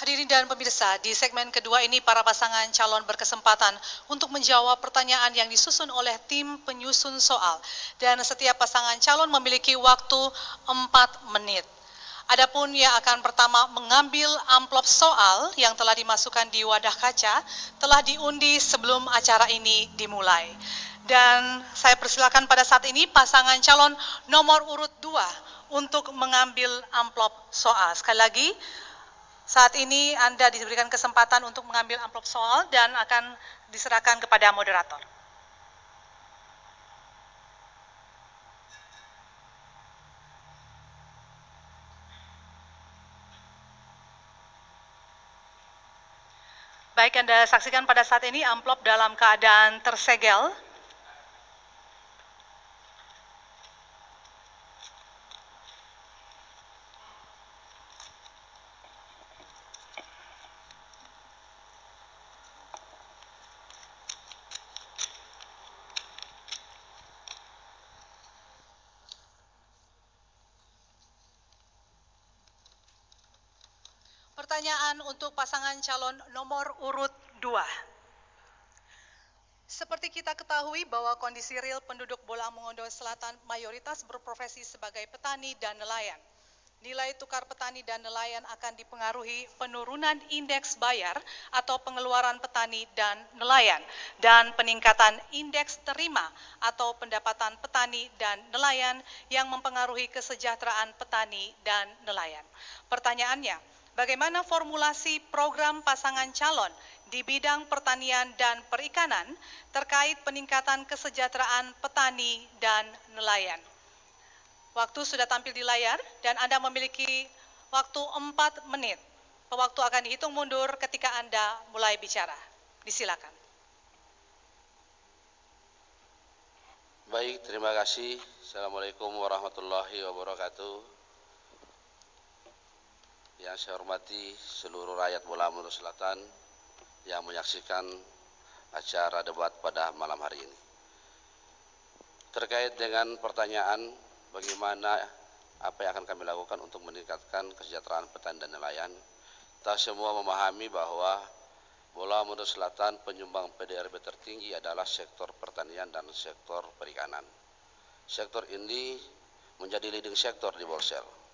Hadirin dan pemirsa, di segmen kedua ini para pasangan calon berkesempatan untuk menjawab pertanyaan yang disusun oleh tim penyusun soal. Dan setiap pasangan calon memiliki waktu 4 menit. Adapun yang akan pertama mengambil amplop soal yang telah dimasukkan di wadah kaca telah diundi sebelum acara ini dimulai. Dan saya persilakan pada saat ini pasangan calon nomor urut 2 untuk mengambil amplop soal. Sekali lagi, saat ini Anda diberikan kesempatan untuk mengambil amplop soal dan akan diserahkan kepada moderator. Baik, Anda saksikan pada saat ini amplop dalam keadaan tersegel. Pertanyaan untuk pasangan calon nomor urut 2. Seperti kita ketahui bahwa kondisi real penduduk Bolang Mongondo Selatan mayoritas berprofesi sebagai petani dan nelayan. Nilai tukar petani dan nelayan akan dipengaruhi penurunan indeks bayar atau pengeluaran petani dan nelayan dan peningkatan indeks terima atau pendapatan petani dan nelayan yang mempengaruhi kesejahteraan petani dan nelayan. Pertanyaannya, bagaimana formulasi program pasangan calon di bidang pertanian dan perikanan terkait peningkatan kesejahteraan petani dan nelayan? Waktu sudah tampil di layar dan Anda memiliki waktu 4 menit. Waktu akan dihitung mundur ketika Anda mulai bicara. Disilakan. Baik, terima kasih. Assalamualaikum warahmatullahi wabarakatuh. Yang saya hormati seluruh rakyat Bolang Mongondo Selatan yang menyaksikan acara debat pada malam hari ini. Terkait dengan pertanyaan bagaimana apa yang akan kami lakukan untuk meningkatkan kesejahteraan petani dan nelayan, kita semua memahami bahwa Bolang Mongondo Selatan penyumbang PDRB tertinggi adalah sektor pertanian dan sektor perikanan. Sektor ini menjadi leading sektor di Bolsel.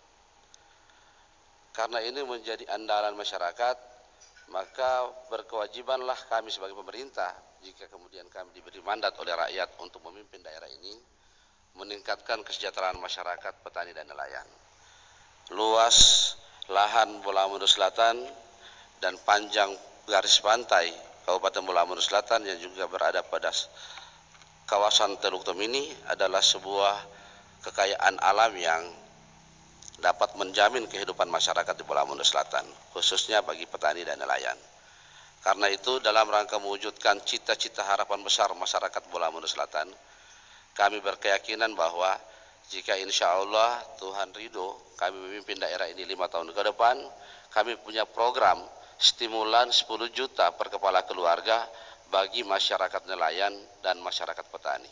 Karena ini menjadi andalan masyarakat, maka berkewajibanlah kami sebagai pemerintah, jika kemudian kami diberi mandat oleh rakyat untuk memimpin daerah ini, meningkatkan kesejahteraan masyarakat petani dan nelayan. Luas lahan Bolang Mongondo Selatan dan panjang garis pantai Kabupaten Bolang Mongondo Selatan yang juga berada pada kawasan Teluk Tomini adalah sebuah kekayaan alam yang dapat menjamin kehidupan masyarakat di Bolang Mongondo Selatan, khususnya bagi petani dan nelayan. Karena itu, dalam rangka mewujudkan cita-cita harapan besar masyarakat Bolang Mongondo Selatan, kami berkeyakinan bahwa jika insya Allah Tuhan ridho kami memimpin daerah ini 5 tahun ke depan, kami punya program stimulan 10 juta per kepala keluarga bagi masyarakat nelayan dan masyarakat petani.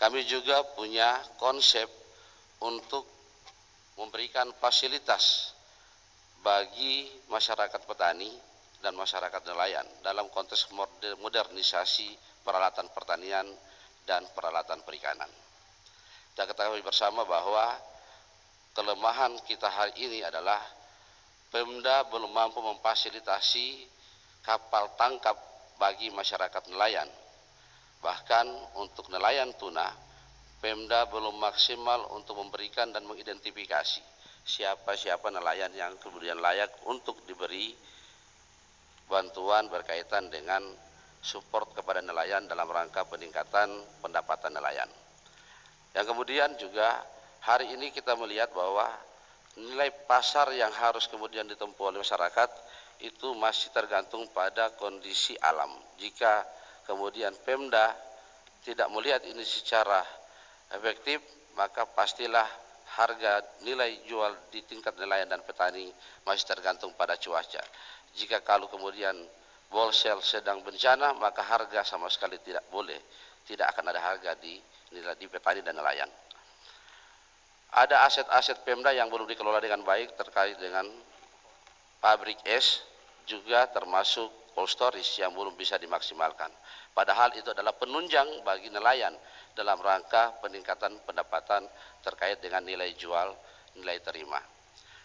Kami juga punya konsep untuk memberikan fasilitas bagi masyarakat petani dan masyarakat nelayan dalam konteks modernisasi peralatan pertanian dan peralatan perikanan. Kita ketahui bersama bahwa kelemahan kita hari ini adalah Pemda belum mampu memfasilitasi kapal tangkap bagi masyarakat nelayan. Bahkan untuk nelayan tuna, Pemda belum maksimal untuk memberikan dan mengidentifikasi siapa-siapa nelayan yang kemudian layak untuk diberi bantuan berkaitan dengan support kepada nelayan dalam rangka peningkatan pendapatan nelayan. Yang kemudian juga hari ini kita melihat bahwa nilai pasar yang harus kemudian ditempuh oleh masyarakat itu masih tergantung pada kondisi alam. Jika kemudian Pemda tidak melihat ini secara efektif, maka pastilah harga nilai jual di tingkat nelayan dan petani masih tergantung pada cuaca. Jika kalau kemudian Bolsel sedang bencana, maka harga sama sekali tidak akan ada harga di petani dan nelayan. Ada aset-aset Pemda yang belum dikelola dengan baik terkait dengan pabrik es juga termasuk cold storage yang belum bisa dimaksimalkan. Padahal itu adalah penunjang bagi nelayan dalam rangka peningkatan pendapatan terkait dengan nilai jual, nilai terima.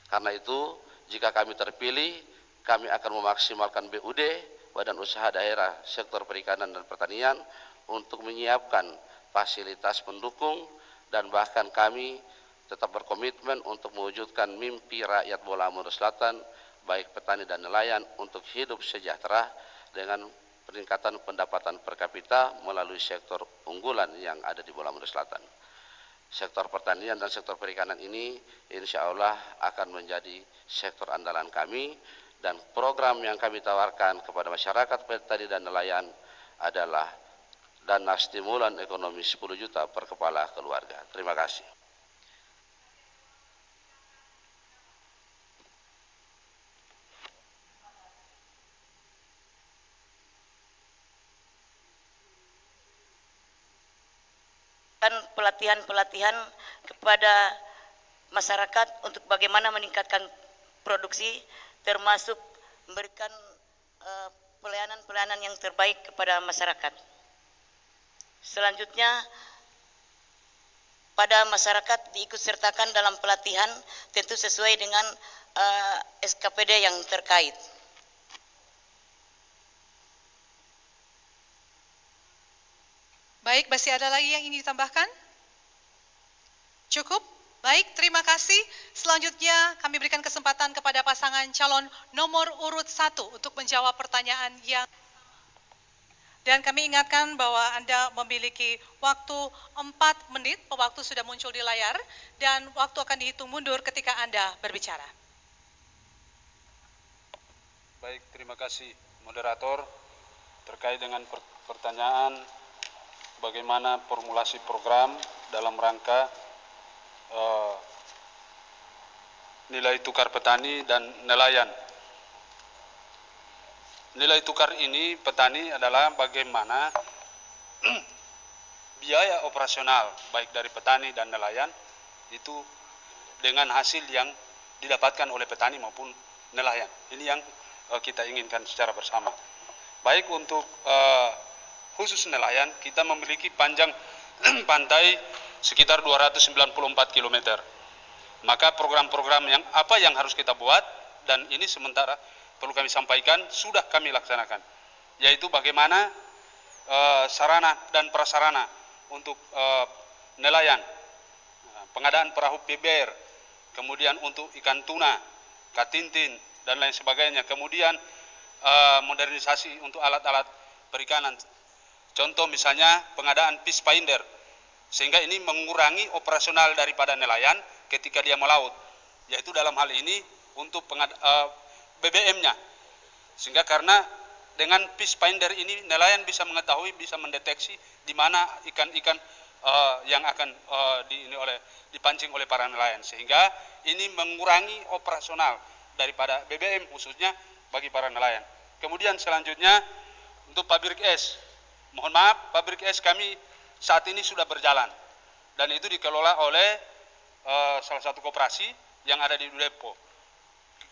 Karena itu, jika kami terpilih, kami akan memaksimalkan BUD, Badan Usaha Daerah Sektor Perikanan dan Pertanian, untuk menyiapkan fasilitas pendukung, dan bahkan kami tetap berkomitmen untuk mewujudkan mimpi rakyat Bola Mongondo Selatan, baik petani dan nelayan, untuk hidup sejahtera dengan peningkatan pendapatan per kapita melalui sektor unggulan yang ada di Bola Mongondo Selatan. Sektor pertanian dan sektor perikanan ini insya Allah akan menjadi sektor andalan kami, dan program yang kami tawarkan kepada masyarakat petani dan nelayan adalah dana stimulan ekonomi 10 juta per kepala keluarga. Terima kasih. Pelatihan-pelatihan kepada masyarakat untuk bagaimana meningkatkan produksi, termasuk memberikan pelayanan-pelayanan yang terbaik kepada masyarakat. Selanjutnya, pada masyarakat diikutsertakan dalam pelatihan tentu sesuai dengan SKPD yang terkait. Baik, masih ada lagi yang ingin ditambahkan? Cukup? Baik, terima kasih. Selanjutnya kami berikan kesempatan kepada pasangan calon nomor urut 1 untuk menjawab pertanyaan yang dan kami ingatkan bahwa Anda memiliki waktu 4 menit, waktu sudah muncul di layar, dan waktu akan dihitung mundur ketika Anda berbicara. Baik, terima kasih moderator. Terkait dengan pertanyaan bagaimana formulasi program dalam rangka nilai tukar petani dan nelayan. Nilai tukar ini petani adalah bagaimana biaya operasional baik dari petani dan nelayan itu dengan hasil yang didapatkan oleh petani maupun nelayan. Ini yang kita inginkan secara bersama. Baik untuk khusus nelayan, kita memiliki panjang pantai sekitar 294 km. Maka program-program yang apa yang harus kita buat, dan ini sementara perlu kami sampaikan, sudah kami laksanakan. Yaitu bagaimana sarana dan prasarana untuk nelayan, pengadaan perahu PBR, kemudian untuk ikan tuna, katintin, dan lain sebagainya. Kemudian modernisasi untuk alat-alat perikanan. Contoh misalnya pengadaan fish finder, sehingga ini mengurangi operasional daripada nelayan ketika dia melaut, yaitu dalam hal ini untuk BBM-nya. Sehingga karena dengan fish finder ini nelayan bisa mengetahui, bisa mendeteksi di mana ikan-ikan yang akan dipancing oleh para nelayan, sehingga ini mengurangi operasional daripada BBM khususnya bagi para nelayan. Kemudian selanjutnya untuk pabrik es. Mohon maaf, pabrik es kami saat ini sudah berjalan dan itu dikelola oleh salah satu koperasi yang ada di Depo.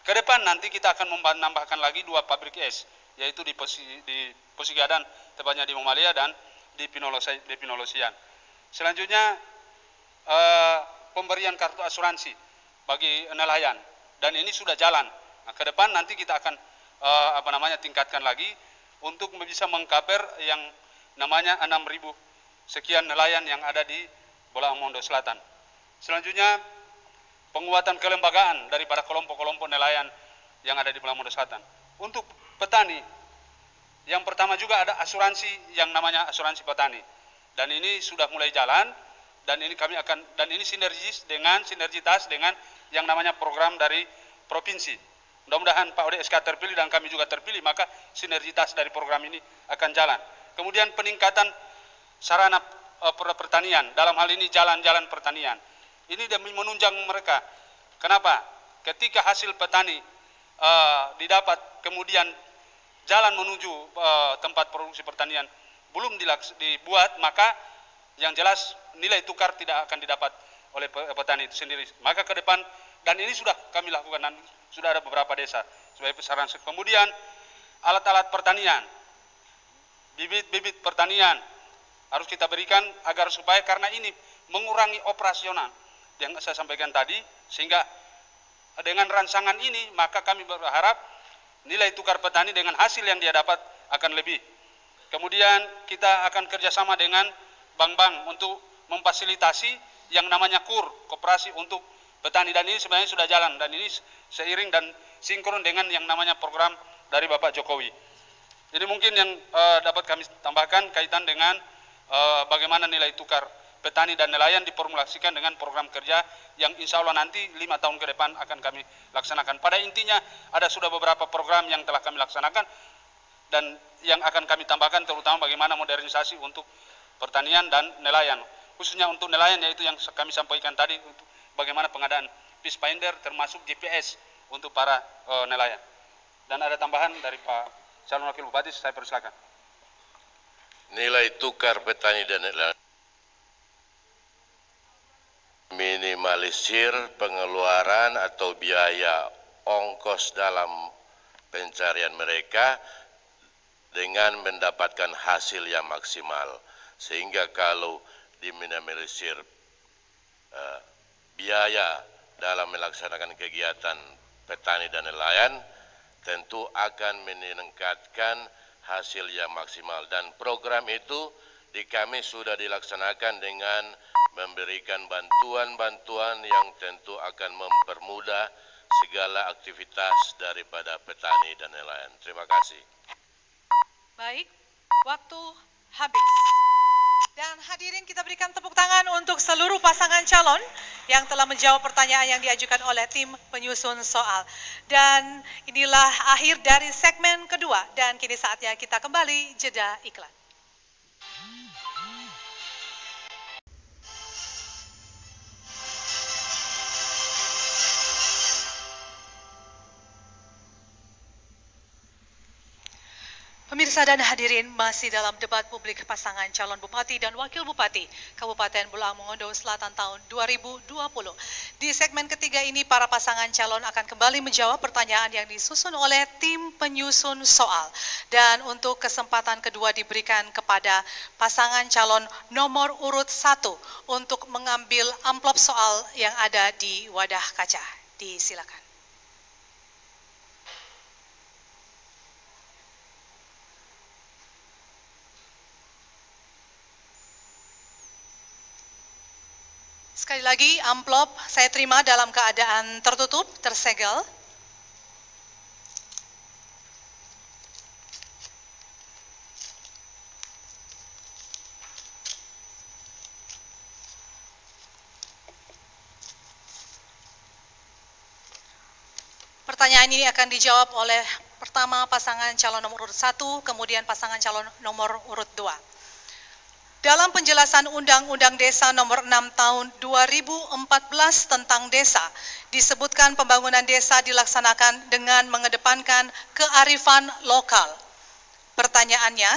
Ke depan nanti kita akan menambahkan lagi 2 pabrik es, yaitu di Posigadan, tepatnya di Momalia, dan di Pinolosian. Selanjutnya pemberian kartu asuransi bagi nelayan, dan ini sudah jalan. Nah, ke depan nanti kita akan tingkatkan lagi untuk bisa mengcover yang namanya 6.000 sekian nelayan yang ada di Bola Mongondo Selatan. Selanjutnya penguatan kelembagaan daripada kelompok-kelompok nelayan yang ada di Bola Mongondo Selatan. Untuk petani, yang pertama juga ada asuransi yang namanya asuransi petani, dan ini sudah mulai jalan, dan ini ini sinergitas dengan yang namanya program dari provinsi. Mudah-mudahan Pak ODSK terpilih dan kami juga terpilih, maka sinergitas dari program ini akan jalan. Kemudian peningkatan sarana pertanian, dalam hal ini jalan-jalan pertanian. Ini demi menunjang mereka. Kenapa? Ketika hasil petani didapat, kemudian jalan menuju tempat produksi pertanian belum dibuat, maka yang jelas nilai tukar tidak akan didapat oleh petani itu sendiri. Maka ke depan, dan ini sudah kami lakukan, dan sudah ada beberapa desa sebagai sasaran. Kemudian alat-alat pertanian, bibit-bibit pertanian harus kita berikan agar supaya karena ini mengurangi operasional yang saya sampaikan tadi, sehingga dengan rancangan ini maka kami berharap nilai tukar petani dengan hasil yang dia dapat akan lebih. Kemudian kita akan kerjasama dengan bank-bank untuk memfasilitasi yang namanya KUR, Koperasi untuk Petani, dan ini sebenarnya sudah jalan dan ini seiring dan sinkron dengan yang namanya program dari Bapak Jokowi. Jadi mungkin yang dapat kami tambahkan kaitan dengan bagaimana nilai tukar petani dan nelayan diformulasikan dengan program kerja yang insya Allah nanti 5 tahun ke depan akan kami laksanakan. Pada intinya ada sudah beberapa program yang telah kami laksanakan dan yang akan kami tambahkan terutama bagaimana modernisasi untuk pertanian dan nelayan. Khususnya untuk nelayan yaitu yang kami sampaikan tadi untuk bagaimana pengadaan fish finder termasuk GPS untuk para nelayan. Dan ada tambahan dari Pak Calon Wakil Bupati, saya persilakan. Nilai tukar petani dan nelayan minimalisir pengeluaran atau biaya ongkos dalam pencarian mereka dengan mendapatkan hasil yang maksimal. Sehingga kalau diminimalisir biaya dalam melaksanakan kegiatan petani dan nelayan, tentu akan meningkatkan hasil yang maksimal. Dan program itu di kami sudah dilaksanakan dengan memberikan bantuan-bantuan yang tentu akan mempermudah segala aktivitas daripada petani dan nelayan. Terima kasih. Baik, waktu habis. Dan hadirin, kita berikan tepuk tangan untuk seluruh pasangan calon yang telah menjawab pertanyaan yang diajukan oleh tim penyusun soal. Dan inilah akhir dari segmen kedua dan kini saatnya kita kembali jeda iklan. Pemirsa dan hadirin, masih dalam debat publik pasangan calon bupati dan wakil bupati Kabupaten Bolaang Mongondo Selatan tahun 2020. Di segmen ketiga ini, para pasangan calon akan kembali menjawab pertanyaan yang disusun oleh tim penyusun soal. Dan untuk kesempatan kedua diberikan kepada pasangan calon nomor urut 1 untuk mengambil amplop soal yang ada di wadah kaca. Disilakan. Sekali lagi, amplop saya terima dalam keadaan tertutup, tersegel. Pertanyaan ini akan dijawab oleh pertama pasangan calon nomor urut 1, kemudian pasangan calon nomor urut 2. Dalam penjelasan Undang-Undang Desa Nomor 6 Tahun 2014 tentang desa, disebutkan pembangunan desa dilaksanakan dengan mengedepankan kearifan lokal. Pertanyaannya,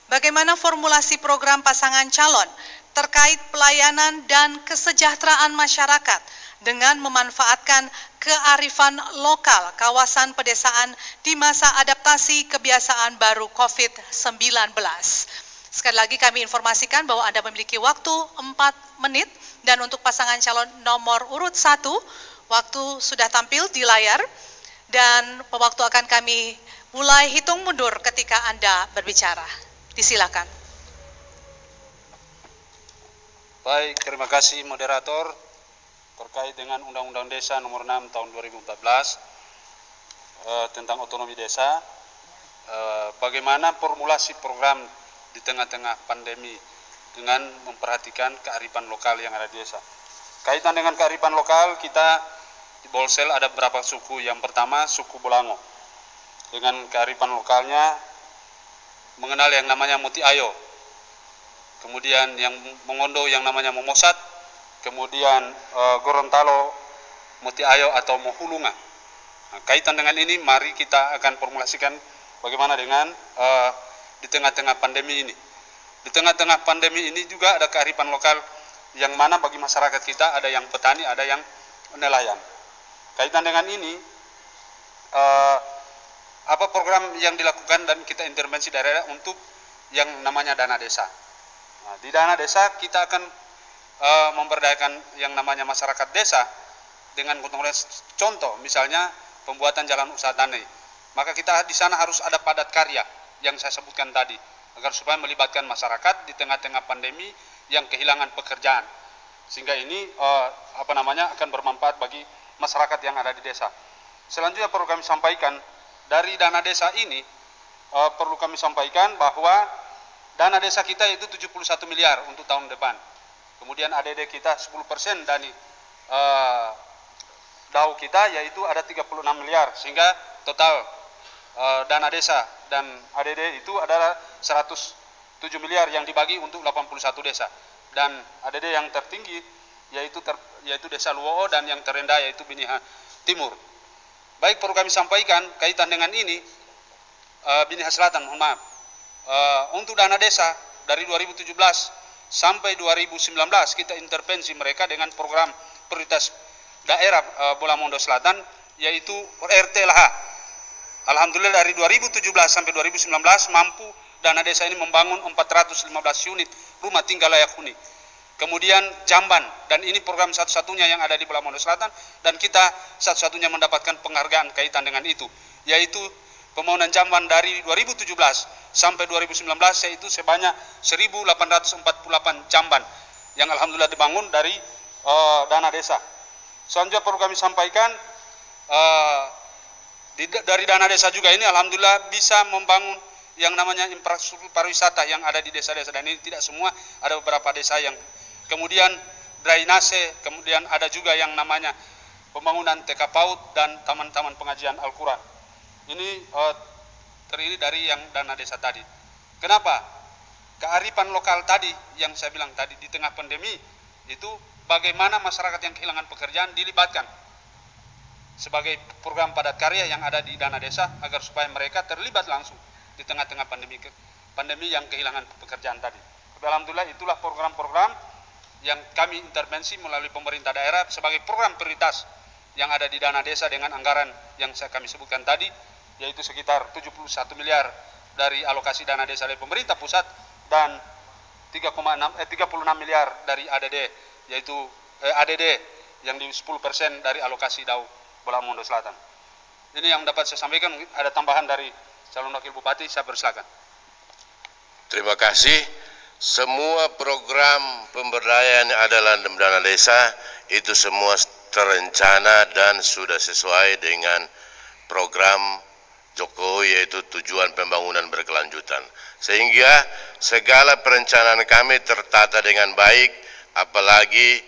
bagaimana formulasi program pasangan calon terkait pelayanan dan kesejahteraan masyarakat dengan memanfaatkan kearifan lokal kawasan pedesaan di masa adaptasi kebiasaan baru COVID-19? Sekali lagi kami informasikan bahwa Anda memiliki waktu 4 menit dan untuk pasangan calon nomor urut 1, waktu sudah tampil di layar dan waktu akan kami mulai hitung mundur ketika Anda berbicara. Disilakan. Baik, terima kasih moderator. Terkait dengan Undang-Undang Desa Nomor 6 Tahun 2014 tentang otonomi desa, bagaimana formulasi program di tengah-tengah pandemi dengan memperhatikan kearifan lokal yang ada di desa. Kaitan dengan kearifan lokal, kita di Bolsel ada beberapa suku. Yang pertama, suku Bolango. Dengan kearifan lokalnya mengenal yang namanya Muti Ayo. Kemudian yang Mongondo yang namanya Momosat. Kemudian Gorontalo Muti Ayo atau Mohulunga. Nah, kaitan dengan ini, mari kita akan formulasikan bagaimana dengan di tengah-tengah pandemi ini. Di tengah-tengah pandemi ini juga ada kearifan lokal yang mana bagi masyarakat kita ada yang petani, ada yang nelayan. Kaitan dengan ini, apa program yang dilakukan dan kita intervensi daerah untuk yang namanya dana desa. Nah, di dana desa kita akan memberdayakan yang namanya masyarakat desa dengan contoh misalnya pembuatan jalan usaha tani. Maka kita di sana harus ada padat karya yang saya sebutkan tadi agar supaya melibatkan masyarakat di tengah-tengah pandemi yang kehilangan pekerjaan. Sehingga ini akan bermanfaat bagi masyarakat yang ada di desa. Selanjutnya perlu kami sampaikan dari dana desa ini perlu kami sampaikan bahwa dana desa kita itu 71 miliar untuk tahun depan. Kemudian ADD kita 10% dari DAU kita yaitu ada 36 miliar sehingga total dana desa dan ADD itu adalah 107 miliar yang dibagi untuk 81 desa. Dan ADD yang tertinggi yaitu Desa Luoo dan yang terendah yaitu Biniha Timur. Baik, perlu kami sampaikan kaitan dengan ini Biniha Selatan, mohon maaf. Untuk dana desa dari 2017 sampai 2019 kita intervensi mereka dengan program prioritas daerah Bola Mongondo Selatan yaitu RT-LH. Alhamdulillah dari 2017 sampai 2019 mampu dana desa ini membangun 415 unit rumah tinggal layak huni. Kemudian Jamban, dan ini program satu-satunya yang ada di Bola Mongondo Selatan dan kita satu-satunya mendapatkan penghargaan kaitan dengan itu, yaitu pembangunan Jamban dari 2017 sampai 2019 yaitu sebanyak 1.848 jamban yang alhamdulillah dibangun dari dana desa. Selanjutnya perlu kami sampaikan dari dana desa juga ini alhamdulillah bisa membangun yang namanya infrastruktur pariwisata yang ada di desa-desa, dan ini tidak semua, ada beberapa desa yang kemudian drainase, kemudian ada juga yang namanya pembangunan TK PAUD dan taman-taman pengajian Al-Quran. Ini terdiri dari yang dana desa tadi. Kenapa? Kearifan lokal tadi yang saya bilang tadi di tengah pandemi itu bagaimana masyarakat yang kehilangan pekerjaan dilibatkan sebagai program padat karya yang ada di dana desa agar supaya mereka terlibat langsung di tengah-tengah pandemi yang kehilangan pekerjaan tadi. Alhamdulillah itulah program-program yang kami intervensi melalui pemerintah daerah sebagai program prioritas yang ada di dana desa dengan anggaran yang kami sebutkan tadi, yaitu sekitar 71 miliar dari alokasi dana desa dari pemerintah pusat dan 36 miliar dari ADD, yaitu ADD yang di 10% dari alokasi DAU Bola Mongondo Selatan. Ini yang dapat saya sampaikan. Ada tambahan dari calon wakil bupati, saya persilakan. Terima kasih. Semua program pemberdayaan yang ada dalam dana desa itu semua terencana dan sudah sesuai dengan program Jokowi, yaitu tujuan pembangunan berkelanjutan. Sehingga segala perencanaan kami tertata dengan baik, apalagi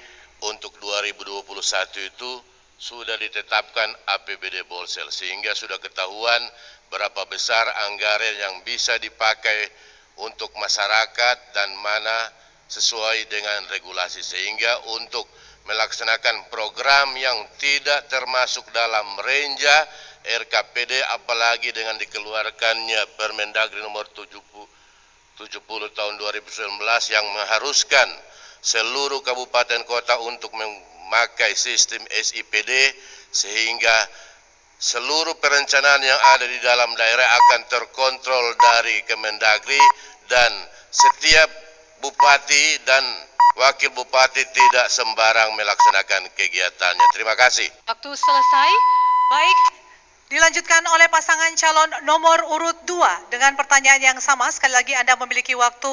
untuk 2021 itu sudah ditetapkan APBD Bolsel, sehingga sudah ketahuan berapa besar anggaran yang bisa dipakai untuk masyarakat dan mana sesuai dengan regulasi, sehingga untuk melaksanakan program yang tidak termasuk dalam renja RKPD, apalagi dengan dikeluarkannya Permendagri nomor 70 tahun 2019 yang mengharuskan seluruh kabupaten kota untuk memakai sistem SIPD, sehingga seluruh perencanaan yang ada di dalam daerah akan terkontrol dari Kemendagri dan setiap bupati dan wakil bupati tidak sembarang melaksanakan kegiatannya. Terima kasih. Waktu selesai. Baik, dilanjutkan oleh pasangan calon nomor urut 2 dengan pertanyaan yang sama. Sekali lagi Anda memiliki waktu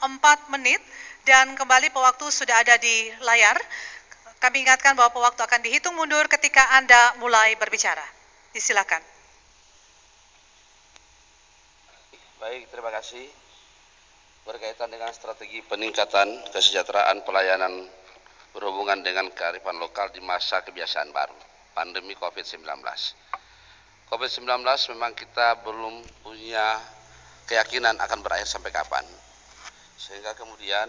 4 menit dan kembali pewaktu sudah ada di layar. Kami ingatkan bahwa pewaktu akan dihitung mundur ketika Anda mulai berbicara. Disilakan. Baik, terima kasih. Berkaitan dengan strategi peningkatan kesejahteraan pelayanan berhubungan dengan kearifan lokal di masa kebiasaan baru, pandemi COVID-19. COVID-19 memang kita belum punya keyakinan akan berakhir sampai kapan. Sehingga kemudian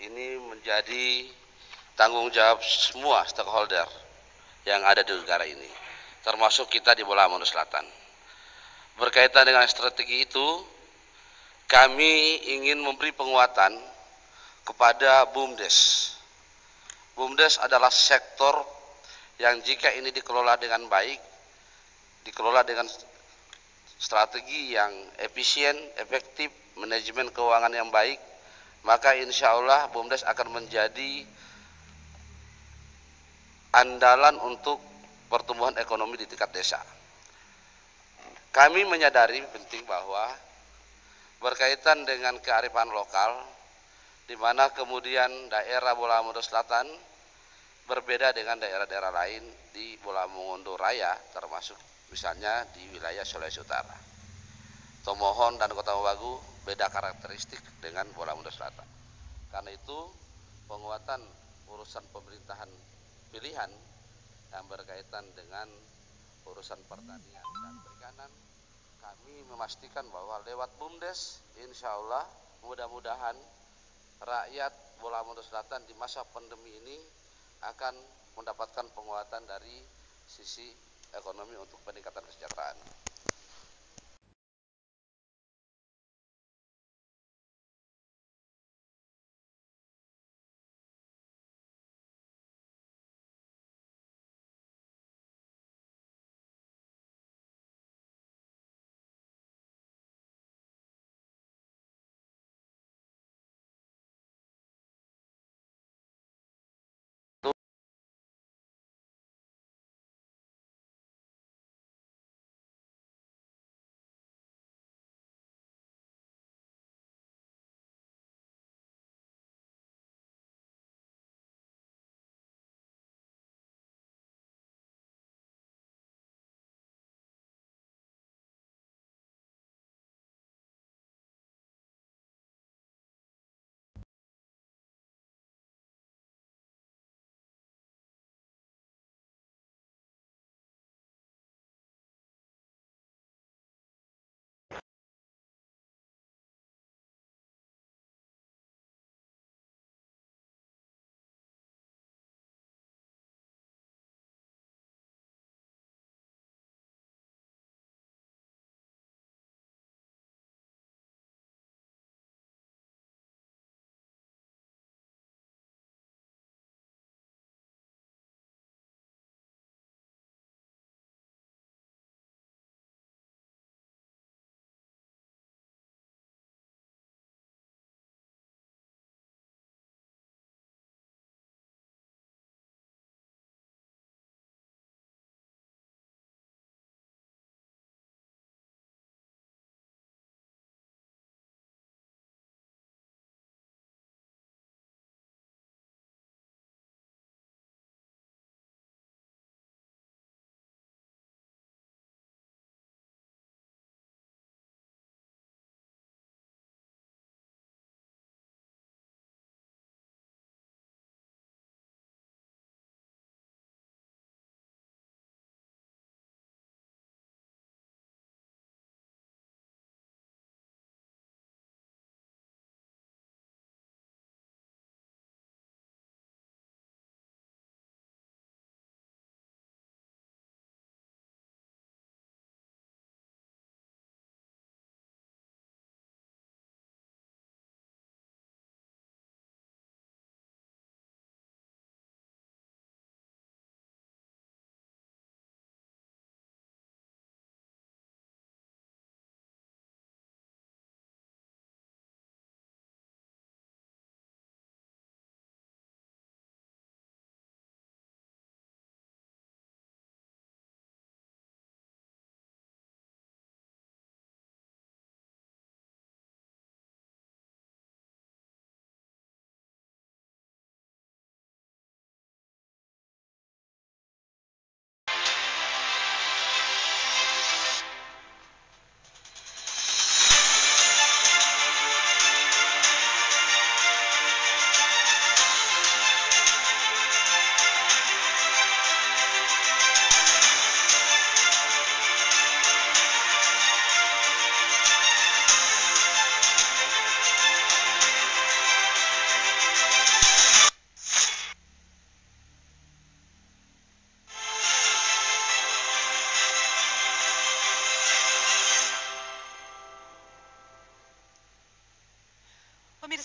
ini menjadi tanggung jawab semua stakeholder yang ada di negara ini, termasuk kita di Bola Mongondo Selatan. Berkaitan dengan strategi itu, kami ingin memberi penguatan kepada BUMDes. BUMDes adalah sektor yang jika ini dikelola dengan baik, dikelola dengan strategi yang efisien, efektif, manajemen keuangan yang baik, maka insya Allah BUMDes akan menjadi andalan untuk pertumbuhan ekonomi di tingkat desa. Kami menyadari penting bahwa berkaitan dengan kearifan lokal, di mana kemudian daerah Bola Mongondo Selatan berbeda dengan daerah-daerah lain di Bola Mongondo Raya, termasuk misalnya di wilayah Sulawesi Utara. Tomohon dan Kota Mobagu beda karakteristik dengan Bola Mongondo Selatan. Karena itu penguatan urusan pemerintahan pilihan yang berkaitan dengan urusan pertanian dan perikanan, kami memastikan bahwa lewat BUMDes, insya Allah mudah-mudahan rakyat Bola Mongondo Selatan di masa pandemi ini akan mendapatkan penguatan dari sisi ekonomi untuk peningkatan kesejahteraan.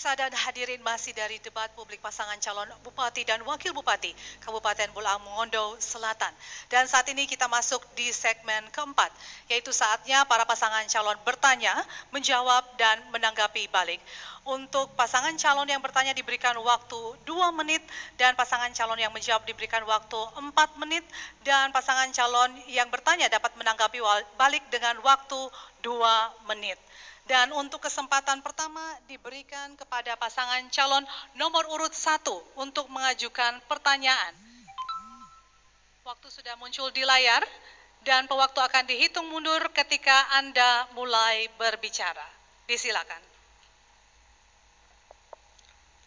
Pemirsa dan hadirin, masih dari debat publik pasangan calon Bupati dan Wakil Bupati Kabupaten Bolaang Mongondo Selatan. Dan saat ini kita masuk di segmen keempat, yaitu saatnya para pasangan calon bertanya, menjawab, dan menanggapi balik. Untuk pasangan calon yang bertanya diberikan waktu 2 menit, dan pasangan calon yang menjawab diberikan waktu 4 menit, dan pasangan calon yang bertanya dapat menanggapi balik dengan waktu 2 menit. Dan untuk kesempatan pertama diberikan kepada pasangan calon nomor urut 1 untuk mengajukan pertanyaan. Waktu sudah muncul di layar dan pewaktu akan dihitung mundur ketika Anda mulai berbicara. Disilakan.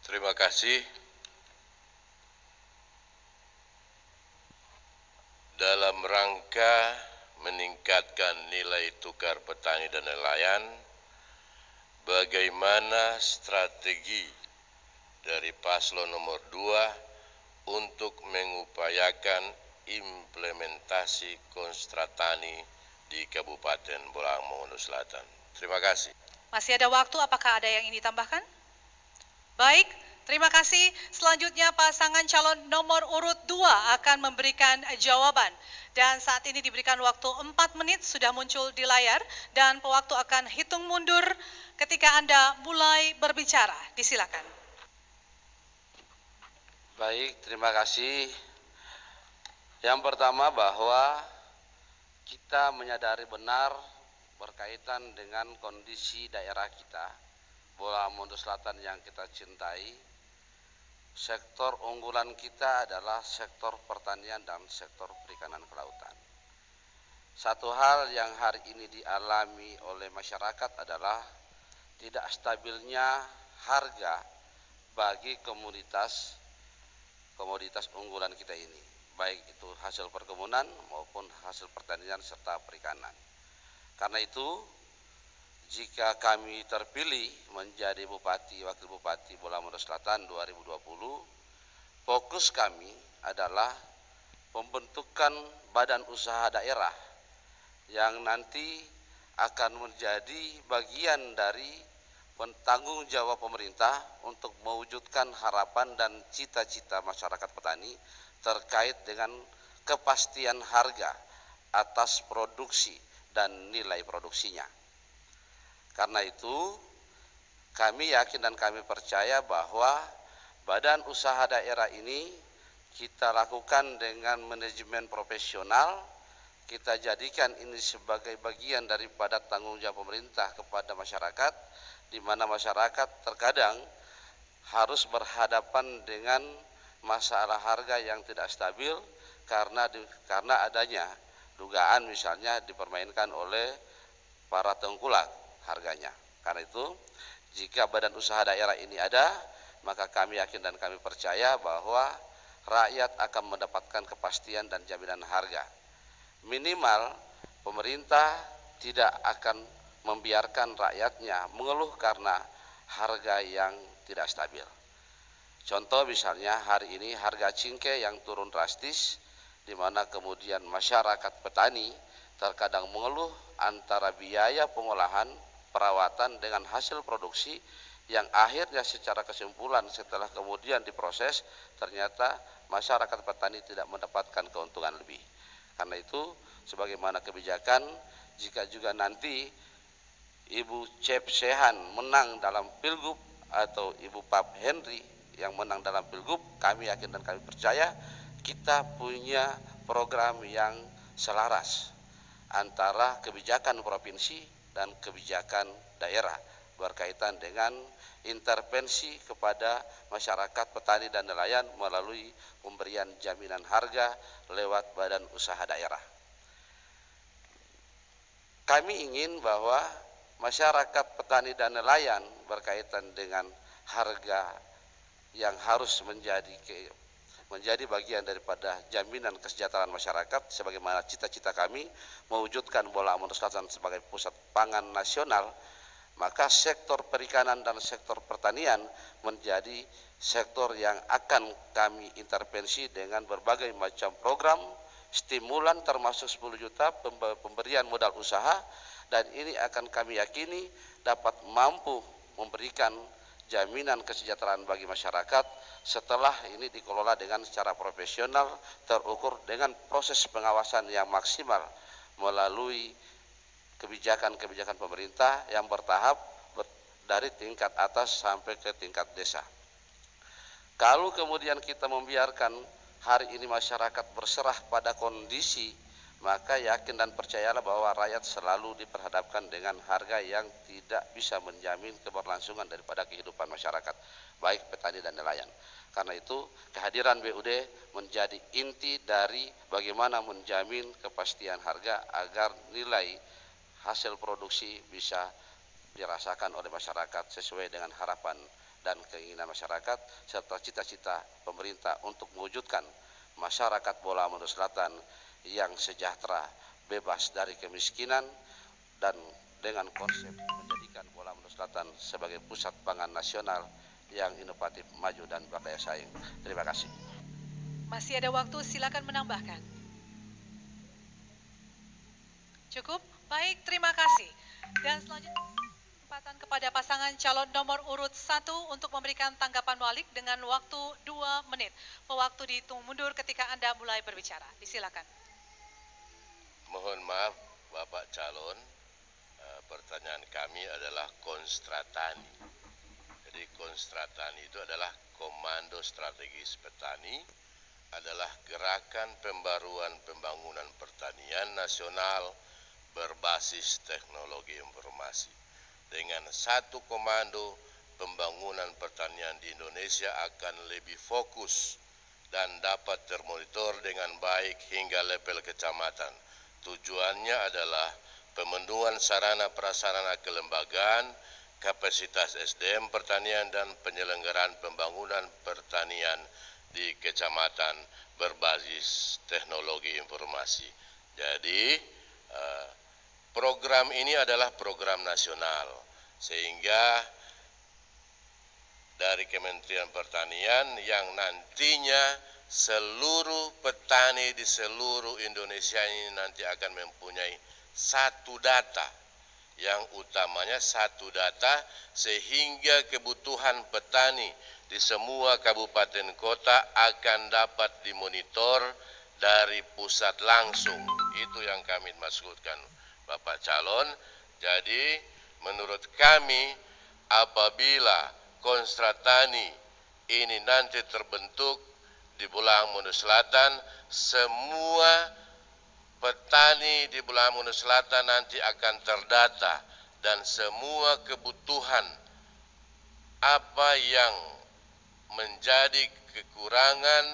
Terima kasih. Dalam rangka meningkatkan nilai tukar petani dan nelayan, bagaimana strategi dari paslon nomor 2 untuk mengupayakan implementasi konstratani di Kabupaten Bolaang Mongondo Selatan? Terima kasih. Masih ada waktu, apakah ada yang ingin ditambahkan? Baik, terima kasih. Selanjutnya pasangan calon nomor urut 2 akan memberikan jawaban. Dan saat ini diberikan waktu 4 menit, sudah muncul di layar, dan pewaktu akan hitung mundur ketika Anda mulai berbicara. Disilakan. Baik, terima kasih. Yang pertama bahwa kita menyadari benar berkaitan dengan kondisi daerah kita, Bolaang Mongondo Selatan yang kita cintai. Sektor unggulan kita adalah sektor pertanian dan sektor perikanan kelautan. Satu hal yang hari ini dialami oleh masyarakat adalah tidak stabilnya harga bagi komoditas unggulan kita ini, baik itu hasil perkebunan maupun hasil pertanian serta perikanan. Karena itu, jika kami terpilih menjadi Bupati, Wakil Bupati Bolaang Mongondo Selatan 2020, fokus kami adalah pembentukan badan usaha daerah yang nanti akan menjadi bagian dari tanggung jawab pemerintah untuk mewujudkan harapan dan cita-cita masyarakat petani terkait dengan kepastian harga atas produksi dan nilai produksinya. Karena itu, kami yakin dan kami percaya bahwa badan usaha daerah ini kita lakukan dengan manajemen profesional, kita jadikan ini sebagai bagian daripada tanggung jawab pemerintah kepada masyarakat, di mana masyarakat terkadang harus berhadapan dengan masalah harga yang tidak stabil karena adanya dugaan misalnya dipermainkan oleh para tengkulak harganya. Karena itu, jika badan usaha daerah ini ada, maka kami yakin dan kami percaya bahwa rakyat akan mendapatkan kepastian dan jaminan harga. Minimal pemerintah tidak akan membiarkan rakyatnya mengeluh karena harga yang tidak stabil. Contoh misalnya hari ini harga cingke yang turun drastis, di mana kemudian masyarakat petani terkadang mengeluh antara biaya pengolahan, perawatan dengan hasil produksi yang akhirnya secara kesimpulan setelah kemudian diproses ternyata masyarakat petani tidak mendapatkan keuntungan lebih. Karena itu sebagaimana kebijakan, jika juga nanti Ibu Cep Sehan menang dalam Pilgub atau Ibu Pap Henry yang menang dalam Pilgub, kami yakin dan kami percaya kita punya program yang selaras antara kebijakan provinsi dan kebijakan daerah berkaitan dengan intervensi kepada masyarakat petani dan nelayan melalui pemberian jaminan harga lewat badan usaha daerah. Kami ingin bahwa masyarakat petani dan nelayan berkaitan dengan harga yang harus menjadi bagian daripada jaminan kesejahteraan masyarakat sebagaimana cita-cita kami mewujudkan Bolaang Mongondo Selatan sebagai pusat pangan nasional, maka sektor perikanan dan sektor pertanian menjadi sektor yang akan kami intervensi dengan berbagai macam program stimulan termasuk 10 juta pemberian modal usaha, dan ini akan kami yakini dapat mampu memberikan jaminan kesejahteraan bagi masyarakat setelah ini dikelola dengan secara profesional, terukur dengan proses pengawasan yang maksimal melalui kebijakan-kebijakan pemerintah yang bertahap dari tingkat atas sampai ke tingkat desa. Kalau kemudian kita membiarkan hari ini masyarakat berserah pada kondisi, maka yakin dan percayalah bahwa rakyat selalu diperhadapkan dengan harga yang tidak bisa menjamin keberlangsungan daripada kehidupan masyarakat, baik petani dan nelayan. Karena itu kehadiran BUD menjadi inti dari bagaimana menjamin kepastian harga agar nilai hasil produksi bisa dirasakan oleh masyarakat sesuai dengan harapan dan keinginan masyarakat serta cita-cita pemerintah untuk mewujudkan masyarakat Bola Mongondo Selatan yang sejahtera, bebas dari kemiskinan, dan dengan konsep menjadikan Bola Mongondo Selatan sebagai pusat pangan nasional yang inovatif, maju, dan berdaya saing. Terima kasih. Masih ada waktu, silakan menambahkan. Cukup? Baik, terima kasih. Dan selanjutnya kesempatan kepada pasangan calon nomor urut 1 untuk memberikan tanggapan balik dengan waktu 2 menit. Waktu dihitung mundur ketika Anda mulai berbicara. Disilakan. Mohon maaf Bapak calon, pertanyaan kami adalah konstratani. Jadi konstratani itu adalah Komando Strategis Petani, adalah gerakan pembaruan pembangunan pertanian nasional berbasis teknologi informasi. Dengan satu komando, pembangunan pertanian di Indonesia akan lebih fokus dan dapat termonitor dengan baik hingga level kecamatan. Tujuannya adalah pemenuhan sarana prasarana kelembagaan, kapasitas SDM pertanian, dan penyelenggaraan pembangunan pertanian di kecamatan berbasis teknologi informasi. Jadi program ini adalah program nasional, sehingga dari Kementerian Pertanian yang nantinya seluruh petani di seluruh Indonesia ini nanti akan mempunyai satu data, yang utamanya satu data, sehingga kebutuhan petani di semua kabupaten kota akan dapat dimonitor dari pusat langsung. Itu yang kami maksudkan, Bapak calon. Jadi menurut kami apabila konstratani ini nanti terbentuk di Bola Mongondo Selatan, semua petani di Bola Mongondo Selatan nanti akan terdata, dan semua kebutuhan apa yang menjadi kekurangan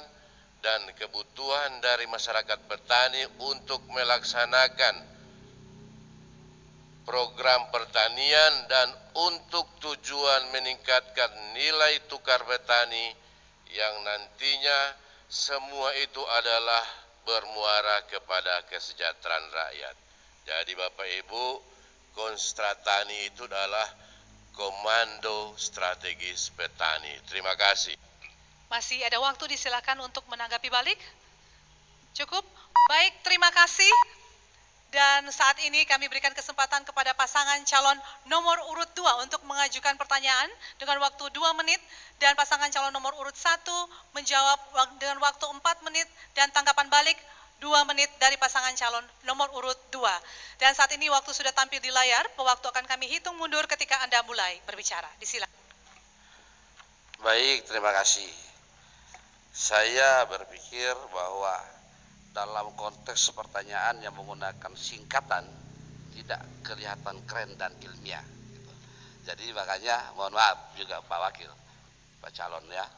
dan kebutuhan dari masyarakat petani untuk melaksanakan program pertanian dan untuk tujuan meningkatkan nilai tukar petani yang nantinya semua itu adalah bermuara kepada kesejahteraan rakyat. Jadi Bapak Ibu, konstratani itu adalah Komando Strategis Petani. Terima kasih. Masih ada waktu, disilakan untuk menanggapi balik. Cukup? Baik, terima kasih. Dan saat ini kami berikan kesempatan kepada pasangan calon nomor urut 2 untuk mengajukan pertanyaan dengan waktu 2 menit, dan pasangan calon nomor urut 1 menjawab dengan waktu 4 menit, dan tanggapan balik 2 menit dari pasangan calon nomor urut 2. Dan saat ini waktu sudah tampil di layar, waktu akan kami hitung mundur ketika Anda mulai berbicara. Disilakan. Baik, terima kasih. Saya berpikir bahwa dalam konteks pertanyaan yang menggunakan singkatan tidak kelihatan keren dan ilmiah. Gitu. Jadi makanya mohon maaf juga Pak Wakil, Pak calon ya.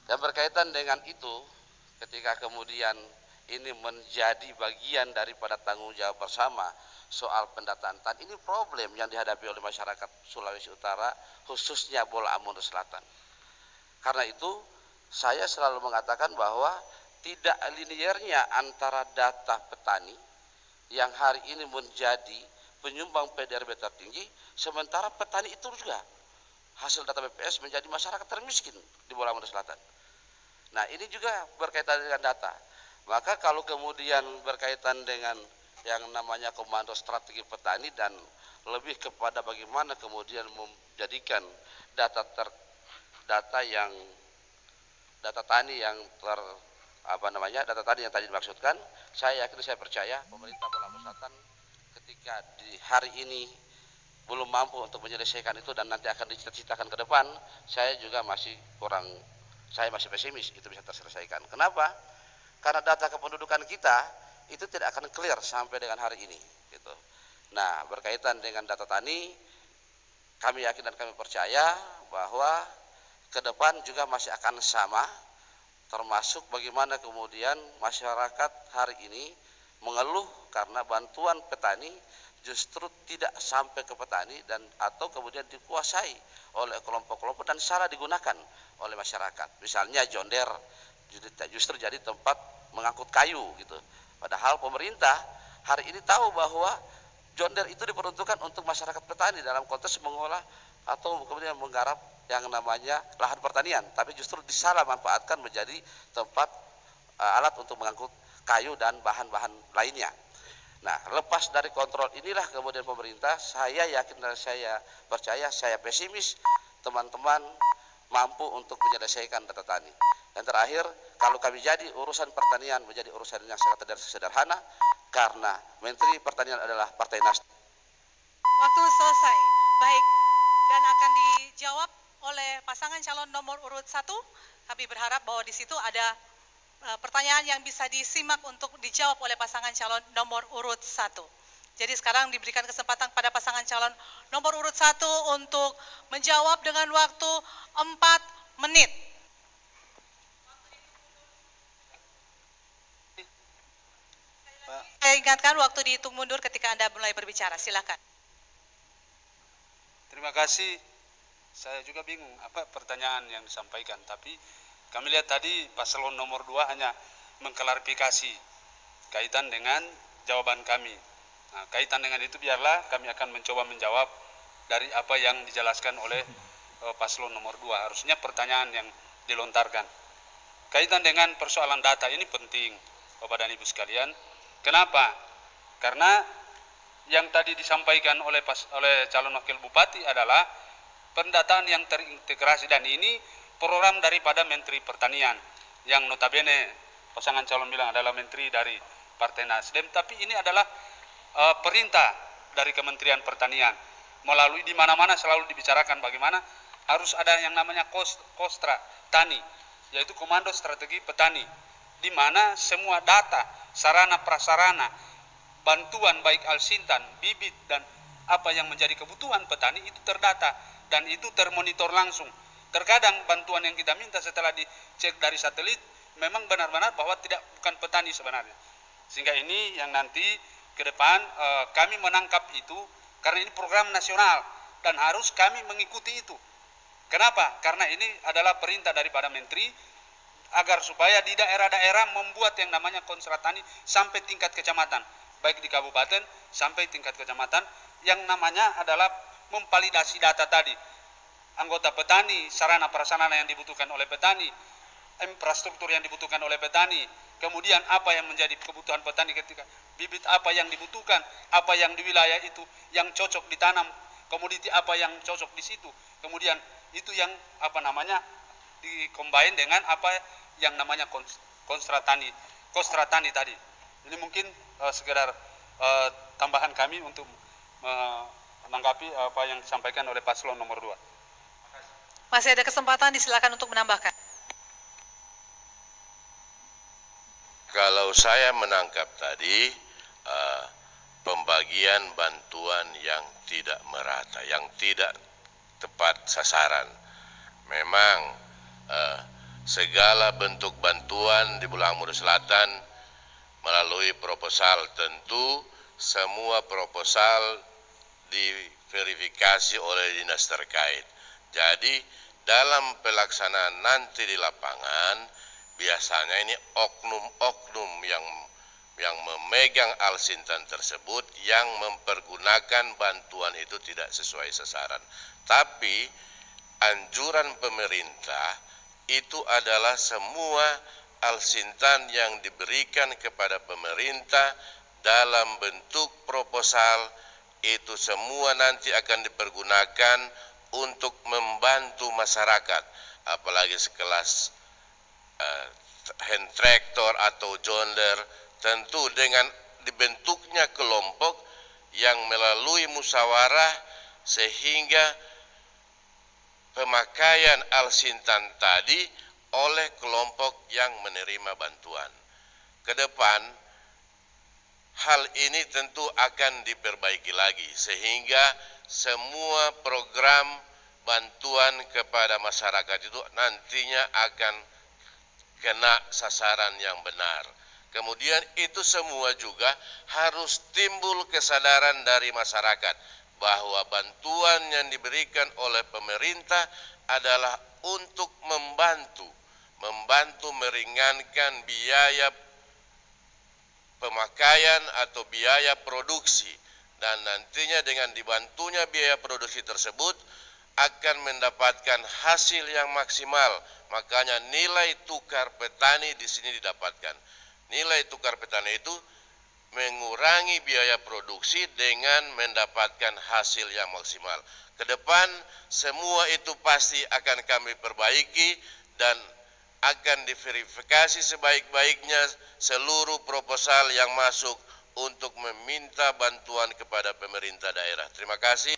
Dan berkaitan dengan itu, ketika kemudian ini menjadi bagian daripada tanggung jawab bersama soal pendataan tanah, ini problem yang dihadapi oleh masyarakat Sulawesi Utara, khususnya Bola Mongondo Selatan. Karena itu saya selalu mengatakan bahwa tidak linearnya antara data petani yang hari ini menjadi penyumbang PDRB tertinggi, sementara petani itu juga hasil data BPS menjadi masyarakat termiskin di Bola Mongondo Selatan. Nah, ini juga berkaitan dengan data. Maka kalau kemudian berkaitan dengan yang namanya Komando Strategi Petani dan lebih kepada bagaimana kemudian menjadikan data tani yang data tani yang tadi dimaksudkan, saya yakin, saya percaya pemerintah Bola Ambon Selatan ketika di hari ini belum mampu untuk menyelesaikan itu dan nanti akan dicita-citakan ke depan, saya masih pesimis itu bisa terselesaikan. Kenapa? Karena data kependudukan kita itu tidak akan clear sampai dengan hari ini, gitu. Nah, berkaitan dengan data tani, kami yakin dan kami percaya bahwa ke depan juga masih akan sama, termasuk bagaimana kemudian masyarakat hari ini mengeluh karena bantuan petani justru tidak sampai ke petani dan atau kemudian dikuasai oleh kelompok-kelompok dan salah digunakan oleh masyarakat. Misalnya John Deere justru jadi tempat mengangkut kayu, gitu. Padahal pemerintah hari ini tahu bahwa John Deere itu diperuntukkan untuk masyarakat petani dalam konteks mengolah atau kemudian menggarap yang namanya lahan pertanian, tapi justru disalah manfaatkan menjadi tempat alat untuk mengangkut kayu dan bahan-bahan lainnya. Nah, lepas dari kontrol inilah kemudian pemerintah, saya yakin dan saya percaya, saya pesimis teman-teman mampu untuk menyelesaikan data tani. Dan terakhir, kalau kami jadi urusan pertanian menjadi urusan yang sangat sederhana, karena Menteri Pertanian adalah Partai Nasdem. Waktu selesai. Baik, dan akan dijawab oleh pasangan calon nomor urut 1. Kami berharap bahwa di situ ada pertanyaan yang bisa disimak untuk dijawab oleh pasangan calon nomor urut 1. Jadi sekarang diberikan kesempatan pada pasangan calon nomor urut 1 untuk menjawab dengan waktu 4 menit. Saya ingatkan waktu dihitung mundur ketika Anda mulai berbicara. Silakan. Terima kasih. Saya juga bingung apa pertanyaan yang disampaikan, tapi kami lihat tadi paslon nomor 2 hanya mengklarifikasi kaitan dengan jawaban kami. Nah, kaitan dengan itu biarlah kami akan mencoba menjawab dari apa yang dijelaskan oleh paslon nomor 2. Harusnya pertanyaan yang dilontarkan. Kaitan dengan persoalan data ini penting, Bapak dan Ibu sekalian. Kenapa? Karena yang tadi disampaikan oleh calon wakil bupati adalah pendataan yang terintegrasi, dan ini program daripada Menteri Pertanian yang notabene pasangan calon bilang adalah menteri dari Partai Nasdem, tapi ini adalah perintah dari Kementerian Pertanian. Melalui di mana-mana selalu dibicarakan bagaimana harus ada yang namanya Kostra Tani, yaitu Komando Strategi Petani, di mana semua data, sarana prasarana, bantuan baik alsintan, bibit dan apa yang menjadi kebutuhan petani itu terdata dan itu termonitor langsung. Terkadang bantuan yang kita minta setelah dicek dari satelit memang benar-benar bahwa bukan petani sebenarnya. Sehingga ini yang nanti ke depan kami menangkap itu karena ini program nasional dan harus kami mengikuti itu. Kenapa? Karena ini adalah perintah daripada menteri agar supaya di daerah-daerah membuat yang namanya konstra tani sampai tingkat kecamatan, baik di kabupaten sampai tingkat kecamatan, yang namanya adalah memvalidasi data tadi. Anggota petani, sarana prasarana yang dibutuhkan oleh petani, infrastruktur yang dibutuhkan oleh petani, kemudian apa yang menjadi kebutuhan petani ketika bibit apa yang dibutuhkan, apa yang di wilayah itu yang cocok ditanam, komoditi apa yang cocok di situ, kemudian itu yang dikombin dengan apa yang namanya kostra tani tadi. Ini mungkin sekedar tambahan kami untuk menanggapi apa yang disampaikan oleh paslon nomor 2. Masih ada kesempatan, disilakan untuk menambahkan. Kalau saya menangkap tadi pembagian bantuan yang tidak merata, yang tidak tepat sasaran. Memang segala bentuk bantuan di Bola Ambon Selatan melalui proposal, tentu semua proposal diverifikasi oleh dinas terkait. Jadi dalam pelaksanaan nanti di lapangan biasanya ini oknum-oknum yang memegang alsintan tersebut yang mempergunakan bantuan itu tidak sesuai sasaran. Tapi anjuran pemerintah itu adalah semua alsintan yang diberikan kepada pemerintah dalam bentuk proposal itu semua nanti akan dipergunakan untuk membantu masyarakat, apalagi sekelas hand tractor atau John Deere, tentu dengan dibentuknya kelompok yang melalui musyawarah sehingga pemakaian Al-Sintan tadi oleh kelompok yang menerima bantuan. Ke depan, hal ini tentu akan diperbaiki lagi sehingga semua program bantuan kepada masyarakat itu nantinya akan kena sasaran yang benar. Kemudian itu semua juga harus timbul kesadaran dari masyarakat bahwa bantuan yang diberikan oleh pemerintah adalah untuk membantu meringankan biaya pemakaian atau biaya produksi, dan nantinya dengan dibantunya biaya produksi tersebut akan mendapatkan hasil yang maksimal. Makanya nilai tukar petani di sini didapatkan. Nilai tukar petani itu mengurangi biaya produksi dengan mendapatkan hasil yang maksimal. Ke depan semua itu pasti akan kami perbaiki dan akan diverifikasi sebaik-baiknya seluruh proposal yang masuk untuk meminta bantuan kepada pemerintah daerah. Terima kasih.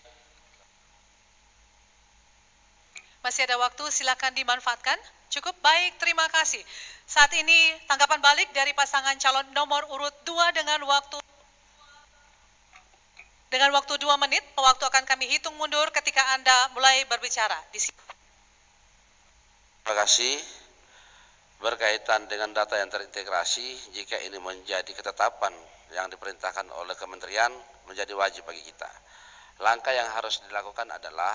Masih ada waktu, silakan dimanfaatkan. Cukup, baik, terima kasih. Saat ini tanggapan balik dari pasangan calon nomor urut 2 dengan waktu 2 menit. Waktu akan kami hitung mundur ketika Anda mulai berbicara. Terima kasih. Berkaitan dengan data yang terintegrasi, jika ini menjadi ketetapan yang diperintahkan oleh kementerian, menjadi wajib bagi kita. Langkah yang harus dilakukan adalah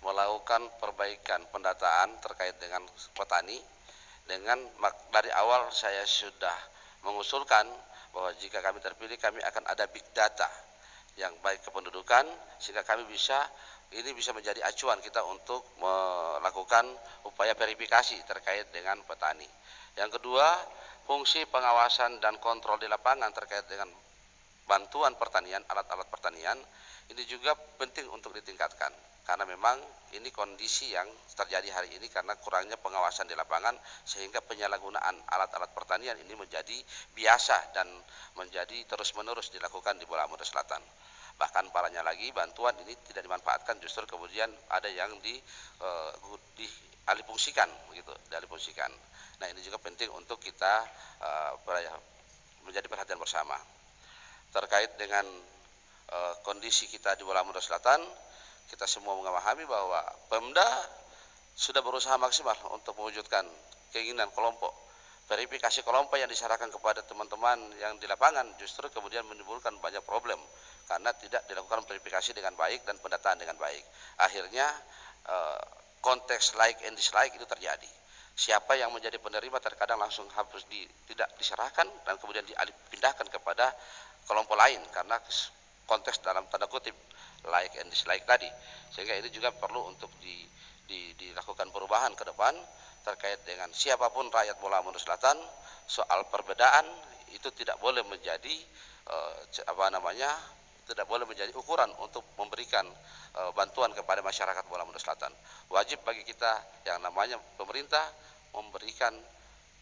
melakukan perbaikan pendataan terkait dengan petani. Dari awal saya sudah mengusulkan bahwa jika kami terpilih, kami akan ada big data yang baik kependudukan, sehingga kami ini bisa menjadi acuan kita untuk melakukan upaya verifikasi terkait dengan petani. Yang kedua, fungsi pengawasan dan kontrol di lapangan terkait dengan bantuan pertanian, alat-alat pertanian, ini juga penting untuk ditingkatkan. Karena memang ini kondisi yang terjadi hari ini karena kurangnya pengawasan di lapangan, sehingga penyalahgunaan alat-alat pertanian ini menjadi biasa dan menjadi terus-menerus dilakukan di Bola Mongondo Selatan. Bahkan parahnya lagi, bantuan ini tidak dimanfaatkan, justru kemudian ada yang dialihfungsikan, begitu, dialihfungsikan. Nah, ini juga penting untuk kita menjadi perhatian bersama. Terkait dengan kondisi kita di Bola Mongondo Selatan, kita semua memahami bahwa Pemda sudah berusaha maksimal untuk mewujudkan keinginan kelompok. Verifikasi kelompok yang disarankan kepada teman-teman yang di lapangan justru kemudian menimbulkan banyak problem karena tidak dilakukan verifikasi dengan baik dan pendataan dengan baik. Akhirnya konteks like and dislike itu terjadi. Siapa yang menjadi penerima terkadang langsung harus tidak diserahkan dan kemudian dipindahkan kepada kelompok lain karena konteks dalam tanda kutip like and dislike tadi. Sehingga ini juga perlu untuk dilakukan perubahan ke depan terkait dengan siapapun rakyat Bola Mongondo Selatan. Soal perbedaan itu tidak boleh menjadi tidak boleh menjadi ukuran untuk memberikan bantuan kepada masyarakat Bola Mongondo Selatan. Wajib bagi kita yang namanya pemerintah memberikan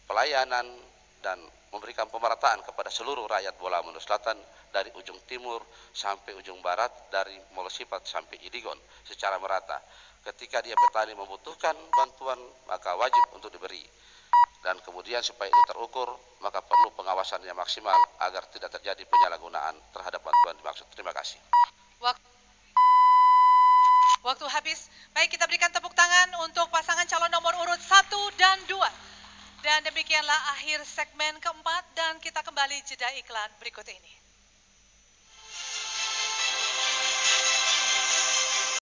pelayanan dan memberikan pemerataan kepada seluruh rakyat Bola Mongondo Selatan dari ujung timur sampai ujung barat, dari Molosipat sampai Idigon secara merata. Ketika dia petani membutuhkan bantuan, maka wajib untuk diberi. Dan kemudian supaya itu terukur, maka perlu pengawasan yang maksimal agar tidak terjadi penyalahgunaan terhadap bantuan dimaksud. Terima kasih. Waktu habis. Baik, kita berikan tepuk tangan untuk pasangan calon nomor urut 1 dan 2. Dan demikianlah akhir segmen keempat dan kita kembali jeda iklan berikut ini.